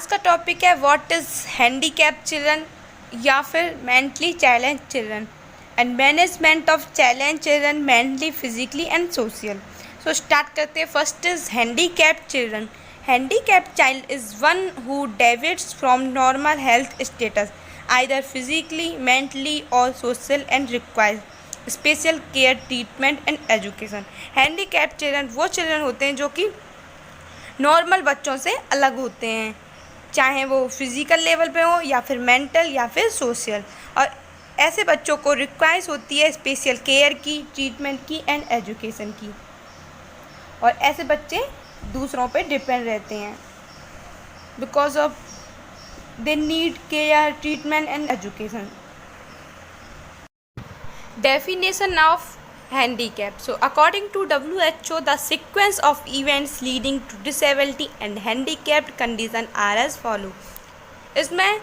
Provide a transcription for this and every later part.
आज का टॉपिक है व्हाट इज़ हैंडीकैप चिल्ड्रन या फिर mentally challenge children and management of challenge children mentally physically and social. So start करते हैं। First is handicap children. Handicap child is one who deviates from normal health status either physically mentally और social and requires special care treatment and education. Handicap children वो children होते हैं जो कि normal बच्चों से अलग होते हैं, चाहे वो फिज़िकल लेवल पे हो या फिर मेंटल या फिर सोशल, और ऐसे बच्चों को रिक्वायर्स होती है स्पेशल केयर की, ट्रीटमेंट की एंड एजुकेशन की, और ऐसे बच्चे दूसरों पे डिपेंड रहते हैं because of they need care treatment and education. Definition of handicap. So according to WHO, the sequence of events leading to disability and handicapped condition are as follow. इसमें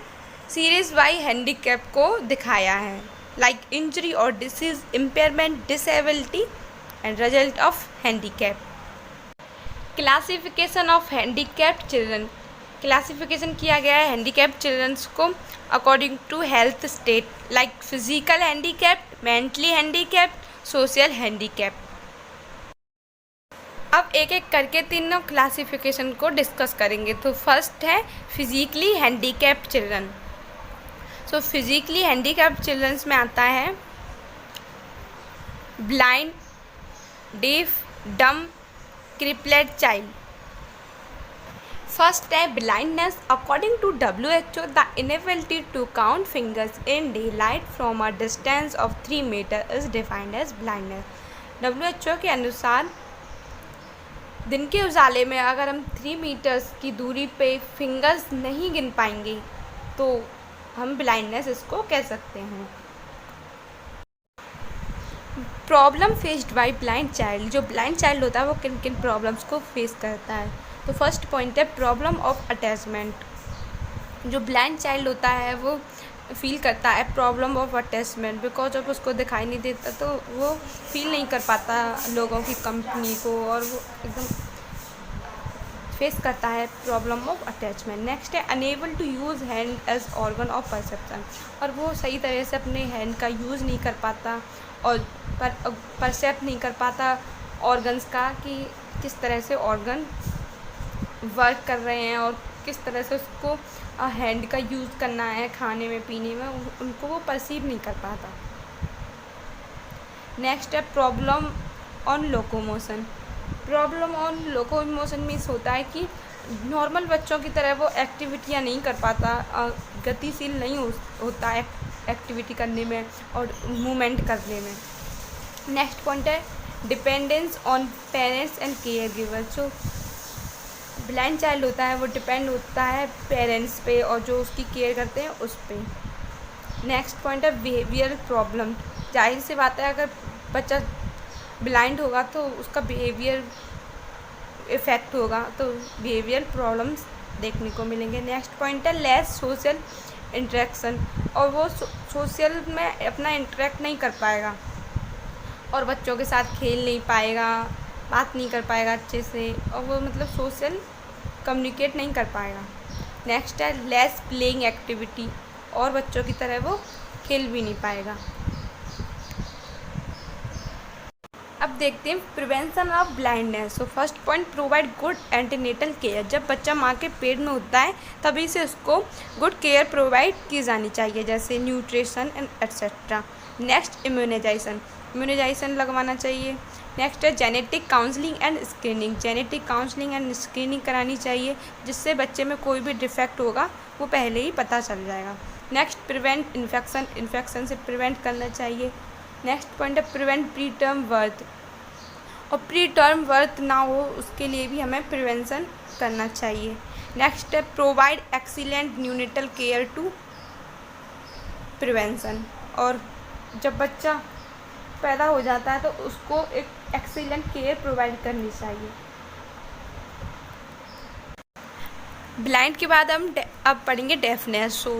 series why handicap को दिखाया है, like injury और disease, impairment, disability and result of handicap. Classification of handicapped children. Classification किया गया है handicapped childrens को according to health state, like physical handicapped, mentally handicapped, social handicap. अब एक एक करके तीनों क्लासिफिकेशन को डिस्कस करेंगे। तो फर्स्ट है physically handicapped children. So physically handicapped childrens में आता है blind, deaf, dumb, crippled child. First है blindness. According to WHO, the inability to count fingers in daylight from a distance of 3 metre is defined as blindness. WHO के अनुसार दिन के उजाले में अगर हम 3 मीटर्स की दूरी पे फिंगर्स नहीं गिन पाएंगे तो हम ब्लाइंडनेस इसको कह सकते हैं। Problem faced by blind child. जो ब्लाइंड चाइल्ड होता है वो किन किन प्रॉब्लम्स को फेस करता है। तो फर्स्ट पॉइंट है प्रॉब्लम ऑफ अटैचमेंट। जो ब्लाइंड चाइल्ड होता है वो फील करता है problem of attachment, because of उसको दिखाई नहीं देता तो वो फील नहीं कर पाता लोगों की कंपनी को, और वो एकदम फेस करता है प्रॉब्लम ऑफ अटैचमेंट। नेक्स्ट है unable to use hand as organ of perception. और वो सही तरह से अपने हैंड का यूज़ नहीं कर पाता और परसेप्ट नहीं कर पाता ऑर्गन्स का, कि किस तरह से ऑर्गन वर्क कर रहे हैं और किस तरह से उसको हैंड का यूज़ करना है खाने में, पीने में, उनको वो परसीव नहीं कर पाता। नेक्स्ट है problem on locomotion. Problem on locomotion means होता है कि नॉर्मल बच्चों की तरह वो एक्टिविटियाँ नहीं कर पाता, गतिशील नहीं होता है एक्टिविटी करने में और मूवमेंट करने में। नेक्स्ट पॉइंट है dependence on parents and care giver. जो ब्लाइंड चाइल्ड होता है वो डिपेंड होता है पेरेंट्स पे और जो उसकी केयर करते हैं उस पर। नेक्स्ट पॉइंट है बिहेवियर प्रॉब्लम। जाहिर सी बात है अगर बच्चा ब्लाइंड होगा तो उसका बिहेवियर इफ़ेक्ट होगा, तो बिहेवियर प्रॉब्लम्स देखने को मिलेंगे। नेक्स्ट पॉइंट है लेस सोशल इंटरेक्शन। और वो सोशल में अपना इंटरेक्ट नहीं कर पाएगा और बच्चों के साथ खेल नहीं पाएगा, बात नहीं कर पाएगा अच्छे से, और वो मतलब सोशल कम्युनिकेट नहीं कर पाएगा। नेक्स्ट है लेस प्लेइंग एक्टिविटी। और बच्चों की तरह वो खेल भी नहीं पाएगा। अब देखते हैं prevention of blindness. So first point provide good antenatal care. जब बच्चा माँ के पेट में होता है तभी से उसको गुड केयर प्रोवाइड की जानी चाहिए, जैसे nutrition and etcetera. Next immunisation. Immunisation लगवाना चाहिए। नेक्स्ट है genetic counselling and screening. Genetic counselling and screening करानी चाहिए जिससे बच्चे में कोई भी डिफेक्ट होगा वो पहले ही पता चल जाएगा। Next prevent infection. इन्फेक्शन से प्रिवेंट करना चाहिए। नेक्स्ट पॉइंट है प्रिवेंट प्री टर्म बर्थ। और प्री टर्म बर्थ ना हो उसके लिए भी हमें प्रिवेंशन करना चाहिए। नेक्स्ट है provide excellent neonatal care to prevention. और जब बच्चा पैदा हो जाता है तो उसको एक एक्सीलेंट केयर प्रोवाइड करनी चाहिए। ब्लाइंड के बाद हम अब पढ़ेंगे deafness. So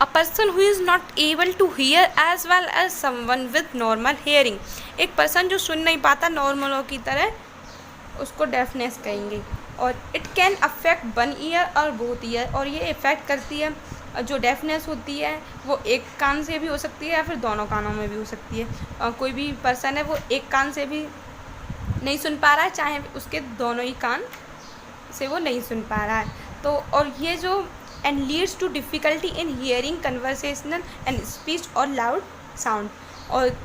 a person who is not able to hear as well as someone with normal hearing. एक पर्सन जो सुन नहीं पाता नॉर्मलों की तरह, उसको डेफनेस कहेंगे। और इट कैन अफेक्ट 1 ईयर और बोथ ईयर, और ये इफ़ेक्ट करती है, जो डेफनेस होती है वो एक कान से भी हो सकती है या फिर दोनों कानों में भी हो सकती है। कोई भी पर्सन है वो एक कान से भी नहीं सुन पा रहा है, चाहे उसके दोनों ही कान से वो नहीं सुन पा रहा है। तो और ये जो and leads to difficulty in hearing conversational and speech और लाउड साउंड। और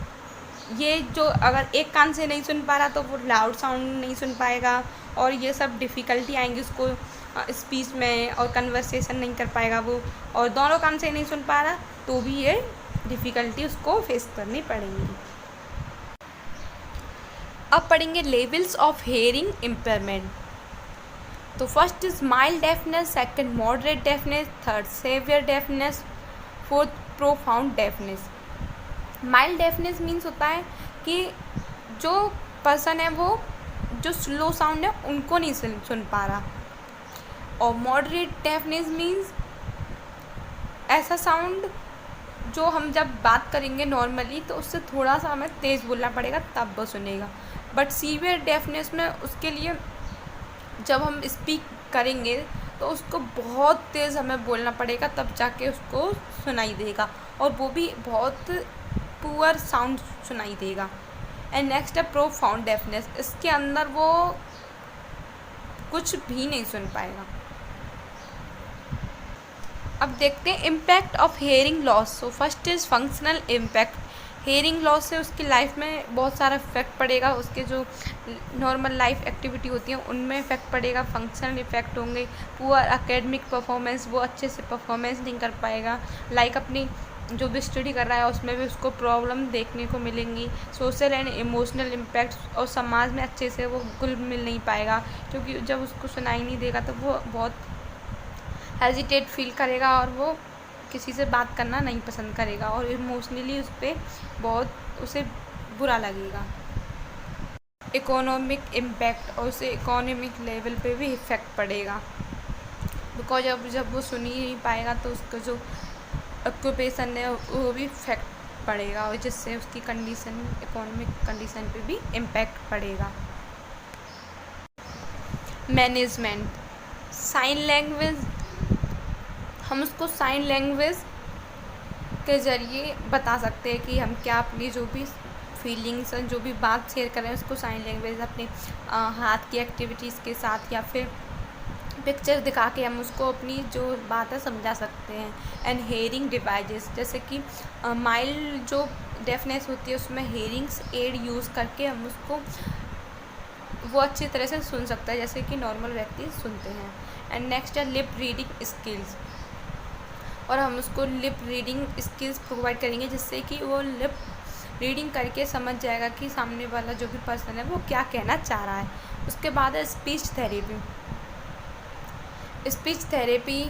ये जो अगर एक कान से नहीं सुन पा रहा तो वो लाउड साउंड नहीं सुन पाएगा, और ये सब डिफ़िकल्टी आएंगी उसको स्पीच में, और कन्वर्सेशन नहीं कर पाएगा वो। और दोनों कान से नहीं सुन पा रहा तो भी ये डिफ़िकल्टी उसको फेस करनी पड़ेंगी। अब पढ़ेंगे लेवल्स ऑफ हेयरिंग इम्पेयरमेंट। तो first is mild deafness, second moderate deafness, third severe deafness, fourth profound deafness. Mild deafness means होता है कि जो पर्सन है वो जो स्लो साउंड है उनको नहीं सुन पा रहा। और मॉडरेट डेफनेस मीन्स ऐसा साउंड जो हम जब बात करेंगे नॉर्मली तो उससे थोड़ा सा हमें तेज़ बोलना पड़ेगा तब वो सुनेगा। बट सीवियर डेफनेस में उसके लिए जब हम स्पीक करेंगे तो उसको बहुत तेज़ हमें बोलना पड़ेगा तब जाके उसको सुनाई देगा, और वो भी बहुत पुअर साउंड सुनाई देगा। एंड नेक्स्ट है प्रोफाउंड डेफनेस, इसके अंदर वो कुछ भी नहीं सुन पाएगा। अब देखते हैं impact of hearing loss. So first is functional impact. Hearing loss से उसकी लाइफ में बहुत सारा इफेक्ट पड़ेगा, उसके जो नॉर्मल लाइफ एक्टिविटी होती है उनमें इफेक्ट पड़ेगा। फंक्शनल इफेक्ट होंगे, पुअर एकेडमिक परफॉर्मेंस, वो अच्छे से परफॉर्मेंस नहीं कर पाएगा। लाइक अपनी जो भी स्टडी कर रहा है उसमें भी उसको प्रॉब्लम देखने को मिलेंगी। सोशल एंड इमोशनल इम्पैक्ट, और समाज में अच्छे से वो घुल मिल नहीं पाएगा, क्योंकि जब उसको सुनाई नहीं देगा तो वो बहुत हेजिटेट फील करेगा और वो किसी से बात करना नहीं पसंद करेगा, और इमोशनली उस पर बहुत उसे बुरा लगेगा। इकोनॉमिक इम्पैक्ट, और उसे इकोनॉमिक लेवल पे भी इफ़ेक्ट पड़ेगा, बिकॉज जब वो सुन ही नहीं पाएगा तो उसका जो ऑक्यूपेशन है वो भी इफेक्ट पड़ेगा, और जिससे उसकी कंडीशन, इकोनॉमिक कंडीशन पे भी इम्पैक्ट पड़ेगा। मैनेजमेंट, साइन लैंग्वेज, हम उसको साइन लैंग्वेज के ज़रिए बता सकते हैं कि हम क्या अपनी जो भी फीलिंग्स, जो भी बात शेयर कर रहे हैं उसको साइन लैंग्वेज अपने हाथ की एक्टिविटीज़ के साथ या फिर पिक्चर दिखा के हम उसको अपनी जो बात है समझा सकते हैं। एंड हेयरिंग डिवाइसेस, जैसे कि माइल्ड जो डेफनेस होती है उसमें हेयरिंग्स एड यूज़ करके हम उसको वो अच्छी तरह से सुन सकता है जैसे कि नॉर्मल व्यक्ति सुनते हैं। एंड नेक्स्ट है लिप रीडिंग स्किल्स, और हम उसको लिप रीडिंग स्किल्स प्रोवाइड करेंगे जिससे कि वो लिप रीडिंग करके समझ जाएगा कि सामने वाला जो भी पर्सन है वो क्या कहना चाह रहा है। उसके बाद है स्पीच थेरेपी, स्पीच थेरेपी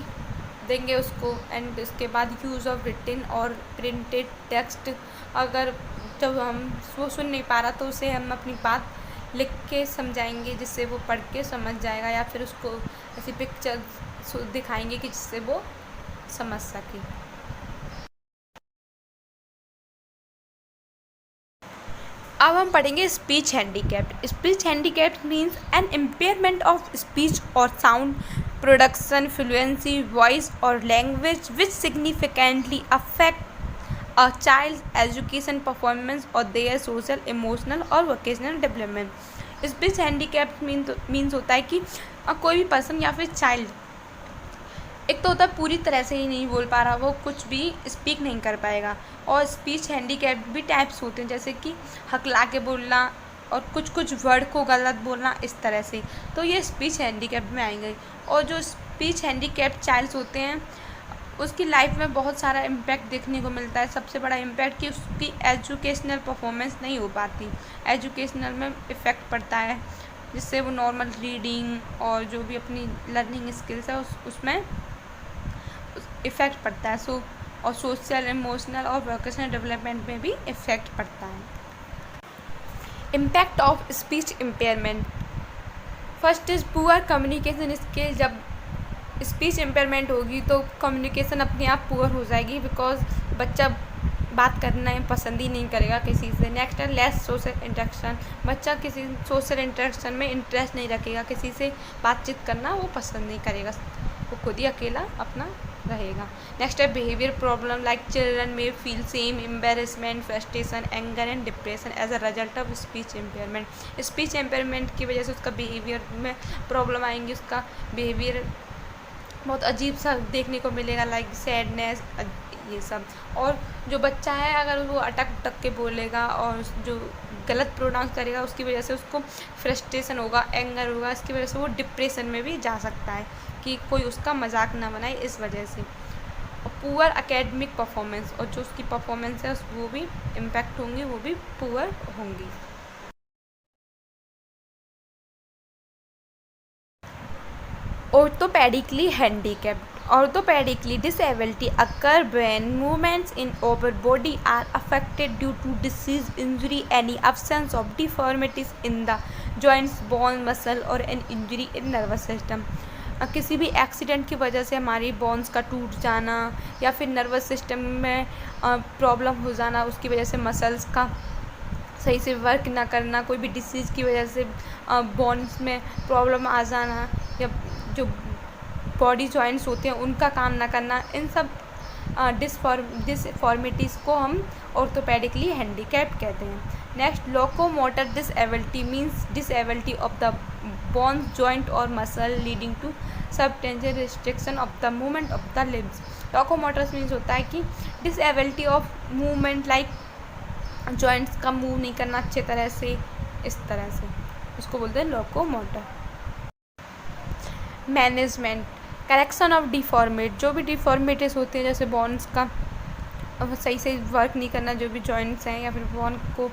देंगे उसको। एंड उसके बाद यूज़ ऑफ रिटन और प्रिंटेड टेक्स्ट, अगर जब हम वो सुन नहीं पा रहा तो उसे हम अपनी बात लिख के समझाएंगे जिससे वो पढ़ के समझ जाएगा, या फिर उसको ऐसी पिक्चर दिखाएंगे कि जिससे वो समझ सके। अब हम पढ़ेंगे speech handicapped. Speech handicapped means an impairment of speech और साउंड प्रोडक्शन, फ्लुएंसी, वॉइस और language which significantly affect a child education performance और देयर सोशल, इमोशनल और vocational development. Speech handicapped means होता है कि कोई भी पर्सन या फिर चाइल्ड, एक तो होता है पूरी तरह से ही नहीं बोल पा रहा, वो कुछ भी स्पीक नहीं कर पाएगा। और स्पीच हैंडीकैप्ड भी टाइप्स होते हैं जैसे कि हकला के बोलना और कुछ वर्ड को गलत बोलना, इस तरह से, तो ये स्पीच हैंडीकैप्ड में आएंगे। और जो स्पीच हैंडीकैप्ड चाइल्ड्स होते हैं उसकी लाइफ में बहुत सारा इम्पैक्ट देखने को मिलता है। सबसे बड़ा इम्पैक्ट कि उसकी एजुकेशनल परफॉर्मेंस नहीं हो पाती, एजुकेशनल में इफ़ेक्ट पड़ता है जिससे वो नॉर्मल रीडिंग और जो भी अपनी लर्निंग स्किल्स है उसमें इफ़ेक्ट पड़ता है। और सोशल, इमोशनल और वोकेशनल डेवलपमेंट में भी इफ़ेक्ट पड़ता है। Impact of speech impairment, first is poor communication skill. जब स्पीच इम्पेयरमेंट होगी तो कम्युनिकेशन अपने आप पुअर हो जाएगी, बिकॉज बच्चा बात करना पसंद ही नहीं करेगा किसी से। नेक्स्ट है लेस सोशल इंटरेक्शन, बच्चा किसी सोशल इंटरेक्शन में इंटरेस्ट नहीं रखेगा, किसी से बातचीत करना वो पसंद नहीं करेगा, वो खुद ही अकेला अपना रहेगा। नेक्स्ट है बिहेवियर प्रॉब्लम, लाइक चिल्ड्रन में feel same embarrassment, frustration, anger and depression as a result of speech impairment. Speech impairment की वजह से उसका बिहेवियर में प्रॉब्लम आएंगी, उसका बिहेवियर बहुत अजीब सा देखने को मिलेगा, लाइक सैडनेस, ये सब। और जो बच्चा है अगर वो अटक उटक के बोलेगा और जो गलत प्रोनाउंस करेगा उसकी वजह से उसको फ्रस्ट्रेशन होगा, एंगर होगा, इसकी वजह से वो डिप्रेशन में भी जा सकता है कि कोई उसका मजाक ना बनाए इस वजह से। और पुअर एकेडमिक परफॉर्मेंस, और जो उसकी परफॉर्मेंस है वो भी इम्पैक्ट होंगी, वो भी पुअर होंगी। Orthopedically handicapped. Orthopedically disability occur when movements in our body are affected due to disease, injury, any absence of deformities in the joints, bone, muscle or an injury in nervous system. किसी भी accident की वजह से हमारी bones का टूट जाना या फिर नर्वस सिस्टम में प्रॉब्लम हो जाना, उसकी वजह से मसल्स का सही से वर्क ना करना, कोई भी डिसीज़ की वजह से बोन्स में प्रॉब्लम आ जाना, या जो बॉडी जॉइंट्स होते हैं उनका काम ना करना, इन सब डिसफॉर्मिटीज़ को हम ऑर्थोपेडिकली हैंडीकैप्ड कहते हैं। Next locomotor disability means disability of the bones, joint और muscle leading to substantial restriction of the movement of the limbs. Locomotors means होता है कि disability of movement, like joints का मूव नहीं करना अच्छे तरह से, इस तरह से उसको बोलते हैं लोकोमोटर। मैनेजमेंट, करेक्शन ऑफ डिफॉर्मेट, जो भी डिफॉर्मिटीज़ होती हैं जैसे बोन्स का सही से वर्क नहीं करना, जो भी जॉइंट्स हैं, या फिर बोन को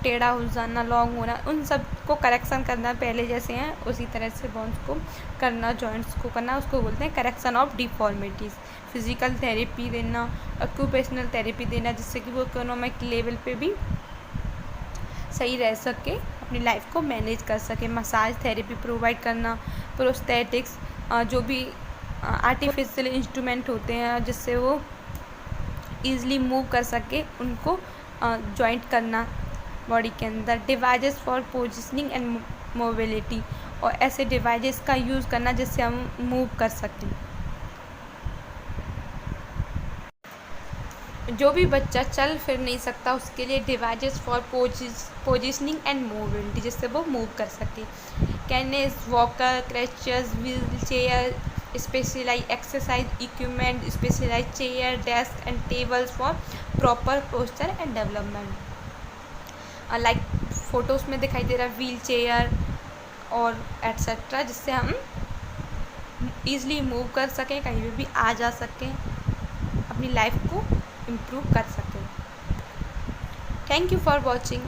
टेढ़ा हो जाना, लॉन्ग होना, उन सब को करेक्शन करना, पहले जैसे हैं उसी तरह से बोन्स को करना, जॉइंट्स को करना, उसको बोलते हैं correction of deformities. Physical therapy देना, ऑक्यूपेशनल थेरेपी देना, जिससे कि वो इकोनॉमिक लेवल पे भी सही रह सके, अपनी लाइफ को मैनेज कर सके। मसाज थेरेपी प्रोवाइड करना, प्रोस्थेटिक्स, जो भी आर्टिफिशियल इंस्ट्रूमेंट होते हैं जिससे वो ईज़िली मूव कर सके, उनको जॉइंट करना बॉडी के अंदर। Devices for positioning and mobility, और ऐसे डिवाइसेस का यूज़ करना जिससे हम मूव कर सकें। जो भी बच्चा चल फिर नहीं सकता उसके लिए devices for positioning and mobility, जिससे वो मूव कर सके। Canes, walker, crutches, wheel chair, specialize exercise equipment, specialize chair, desk and tables for proper posture and development. Like photos में दिखाई दे रहा है व्हील चेयर और एट्सेट्रा, जिससे हम ईज़िली मूव कर सकें, कहीं भी आ जा सकें, अपनी लाइफ को इम्प्रूव कर सकें। Thank you for watching.